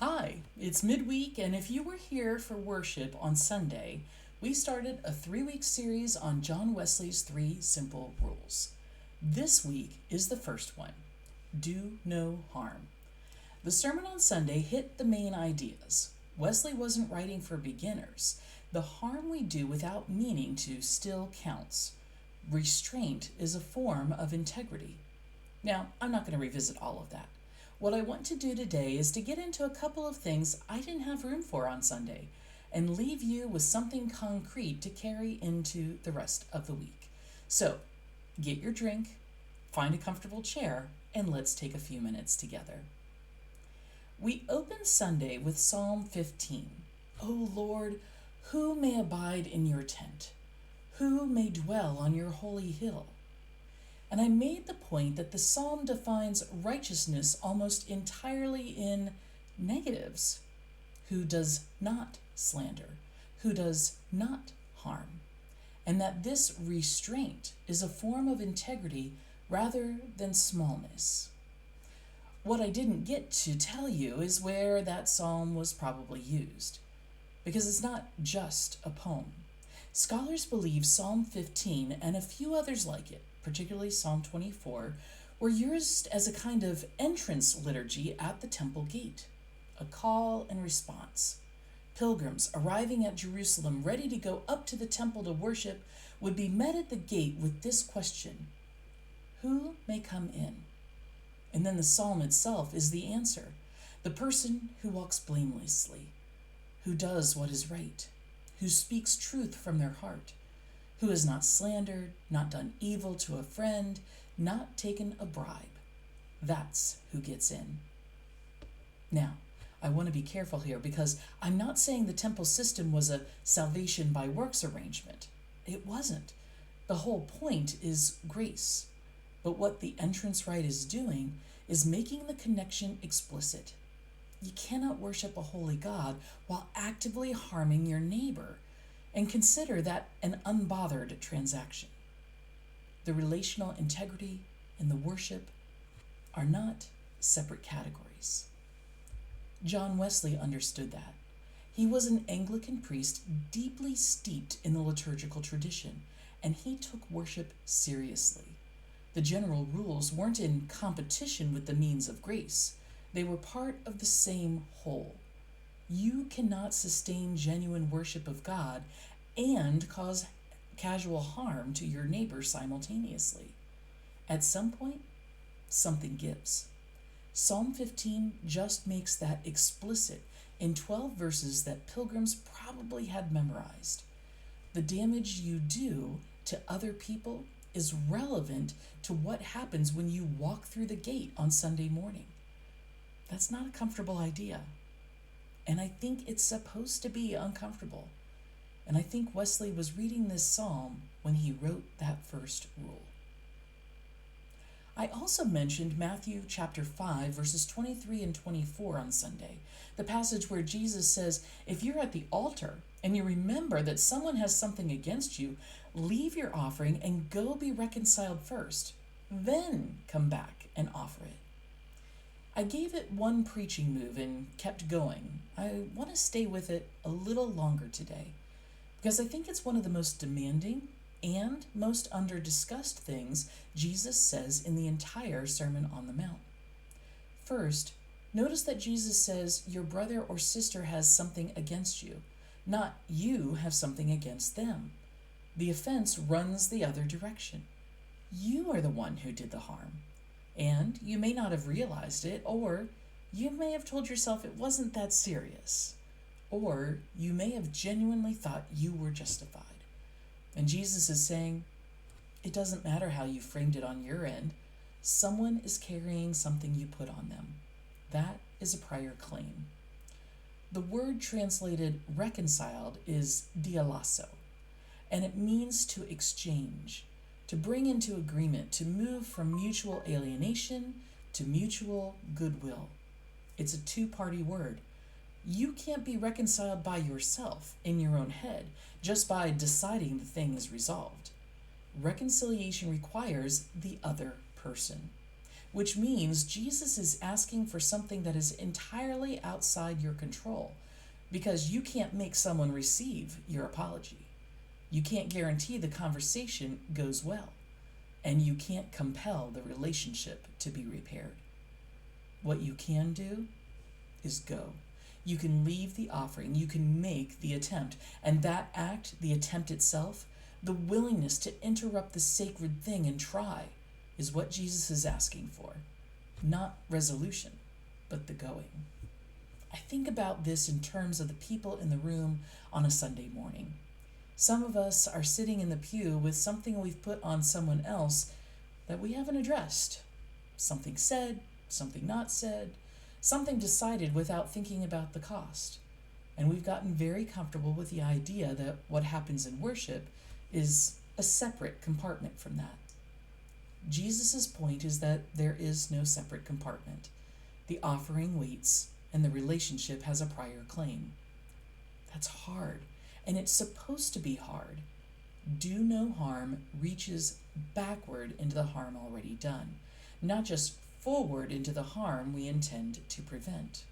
Hi, it's midweek, and if you were here for worship on Sunday, we started a 3 week series on John Wesley's three simple rules. This week is the first one: do no harm. The sermon on Sunday hit the main ideas. Wesley wasn't writing for beginners. The harm we do without meaning to still counts. Restraint is a form of integrity. Now, I'm not going to revisit all of that. What I want to do today is to get into a couple of things I didn't have room for on Sunday and leave you with something concrete to carry into the rest of the week. So, get your drink, find a comfortable chair, and let's take a few minutes together. We open Sunday with Psalm 15. O Lord, who may abide in your tent? Who may dwell on your holy hill? And I made the point that the psalm defines righteousness almost entirely in negatives. Who does not slander? Who does not harm? And that this restraint is a form of integrity rather than smallness. What I didn't get to tell you is where that psalm was probably used, because it's not just a poem. Scholars believe Psalm 15 and a few others like it, particularly Psalm 24, were used as a kind of entrance liturgy at the temple gate, a call and response. Pilgrims arriving at Jerusalem ready to go up to the temple to worship would be met at the gate with this question: who may come in? And then the psalm itself is the answer: the person who walks blamelessly, who does what is right, who speaks truth from their heart, who has not slandered, not done evil to a friend, not taken a bribe. That's who gets in. Now, I want to be careful here because I'm not saying the temple system was a salvation by works arrangement. It wasn't. The whole point is grace. But what the entrance rite is doing is making the connection explicit. You cannot worship a holy God while actively harming your neighbor, and consider that an unbothered transaction. The relational integrity and the worship are not separate categories. John Wesley understood that. He was an Anglican priest deeply steeped in the liturgical tradition, and he took worship seriously. The general rules weren't in competition with the means of grace. They were part of the same whole. You cannot sustain genuine worship of God and cause casual harm to your neighbor simultaneously. At some point, something gives. Psalm 15 just makes that explicit in 12 verses that pilgrims probably had memorized. The damage you do to other people is relevant to what happens when you walk through the gate on Sunday morning. That's not a comfortable idea. And I think it's supposed to be uncomfortable. And I think Wesley was reading this psalm when he wrote that first rule. I also mentioned Matthew chapter 5, verses 23 and 24 on Sunday, the passage where Jesus says, if you're at the altar and you remember that someone has something against you, leave your offering and go be reconciled first. Then come back and offer it. I gave it one preaching move and kept going. I want to stay with it a little longer today because I think it's one of the most demanding and most under-discussed things Jesus says in the entire Sermon on the Mount. First, notice that Jesus says your brother or sister has something against you, not you have something against them. The offense runs the other direction. You are the one who did the harm. And you may not have realized it, or you may have told yourself it wasn't that serious, or you may have genuinely thought you were justified. And Jesus is saying, it doesn't matter how you framed it on your end. Someone is carrying something you put on them. That is a prior claim. The word translated reconciled is dialasso, and it means to exchange, to bring into agreement, to move from mutual alienation to mutual goodwill. It's a two-party word. You can't be reconciled by yourself in your own head just by deciding the thing is resolved. Reconciliation requires the other person. which means Jesus is asking for something that is entirely outside your control because you can't make someone receive your apology. You can't guarantee the conversation goes well, and you can't compel the relationship to be repaired. What you can do is go. You can leave the offering, you can make the attempt, and that act, the attempt itself, the willingness to interrupt the sacred thing and try, is what Jesus is asking for. Not resolution, but the going. I think about this in terms of the people in the room on a Sunday morning. Some of us are sitting in the pew with something we've put on someone else that we haven't addressed. Something said, something not said, something decided without thinking about the cost. And we've gotten very comfortable with the idea that what happens in worship is a separate compartment from that. Jesus' point is that there is no separate compartment. The offering waits, and the relationship has a prior claim. That's hard, and it's supposed to be hard. Do no harm reaches backward into the harm already done, not just forward into the harm we intend to prevent.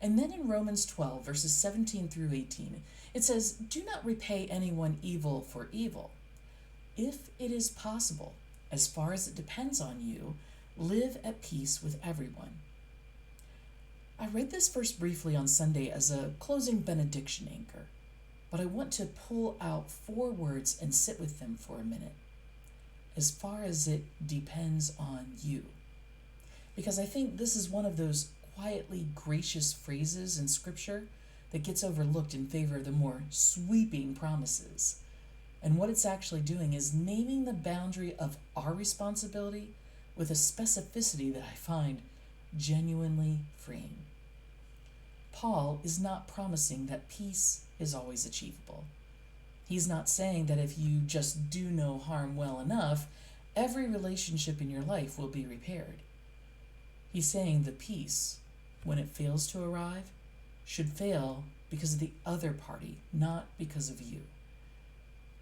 And then in Romans 12, verses 17 through 18, it says, "Do not repay anyone evil for evil. If it is possible, as far as it depends on you, live at peace with everyone." I read this verse briefly on Sunday as a closing benediction anchor, but I want to pull out 4 words and sit with them for a minute. As far as it depends on you. Because I think this is one of those quietly gracious phrases in Scripture that gets overlooked in favor of the more sweeping promises. And what it's actually doing is naming the boundary of our responsibility with a specificity that I find genuinely freeing. Paul is not promising that peace is always achievable. He's not saying that if you just do no harm well enough, every relationship in your life will be repaired. He's saying the peace, when it fails to arrive, should fail because of the other party, not because of you.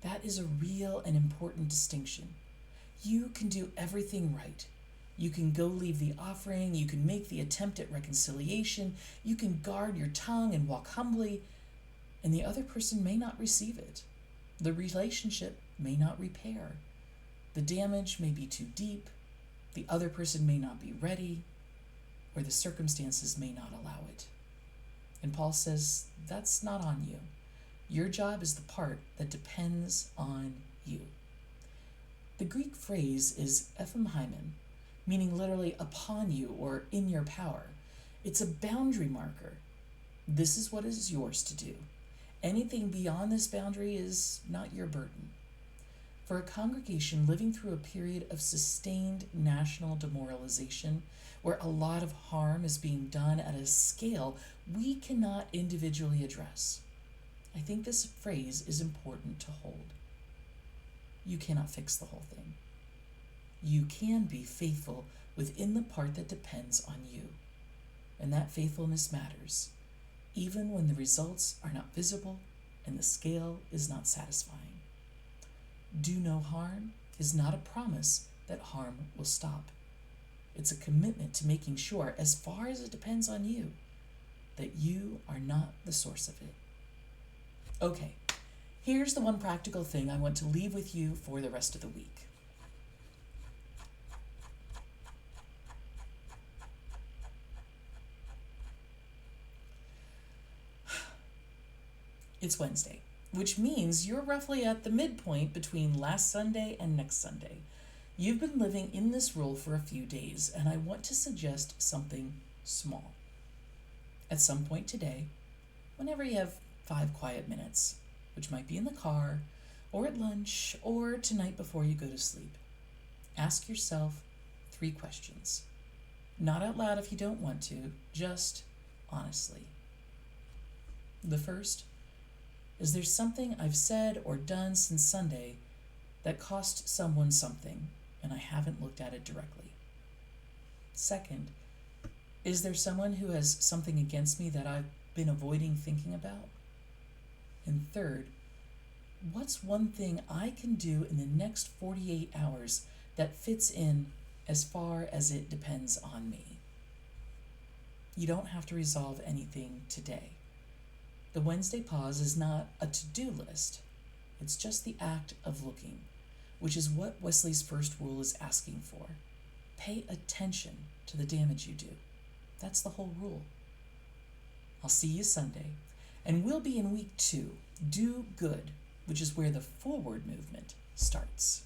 That is a real and important distinction. You can do everything right. You can go leave the offering, you can make the attempt at reconciliation, you can guard your tongue and walk humbly, and the other person may not receive it. The relationship may not repair. The damage may be too deep, the other person may not be ready, or the circumstances may not allow it. And Paul says, that's not on you. Your job is the part that depends on you. The Greek phrase is ephimeimon, meaning literally upon you or in your power. It's a boundary marker. This is what is yours to do. Anything beyond this boundary is not your burden. For a congregation living through a period of sustained national demoralization, where a lot of harm is being done at a scale we cannot individually address, I think this phrase is important to hold. You cannot fix the whole thing. You can be faithful within the part that depends on you, and that faithfulness matters, even when the results are not visible and the scale is not satisfying. Do no harm is not a promise that harm will stop. It's a commitment to making sure, as far as it depends on you, that you are not the source of it. Okay, here's the one practical thing I want to leave with you for the rest of the week. It's Wednesday, which means you're roughly at the midpoint between last Sunday and next Sunday. You've been living in this rule for a few days, and I want to suggest something small. At some point today, whenever you have 5 quiet minutes, which might be in the car, or at lunch, or tonight before you go to sleep, ask yourself 3 questions. Not out loud if you don't want to, just honestly. The first, is there something I've said or done since Sunday that cost someone something and I haven't looked at it directly? Second, is there someone who has something against me that I've been avoiding thinking about? And third, what's one thing I can do in the next 48 hours that fits in as far as it depends on me. You don't have to resolve anything today. The Wednesday pause is not a to-do list. It's just the act of looking, which is what Wesley's first rule is asking for. Pay attention to the damage you do. That's the whole rule. I'll see you Sunday, and we'll be in week 2, Do Good, which is where the forward movement starts.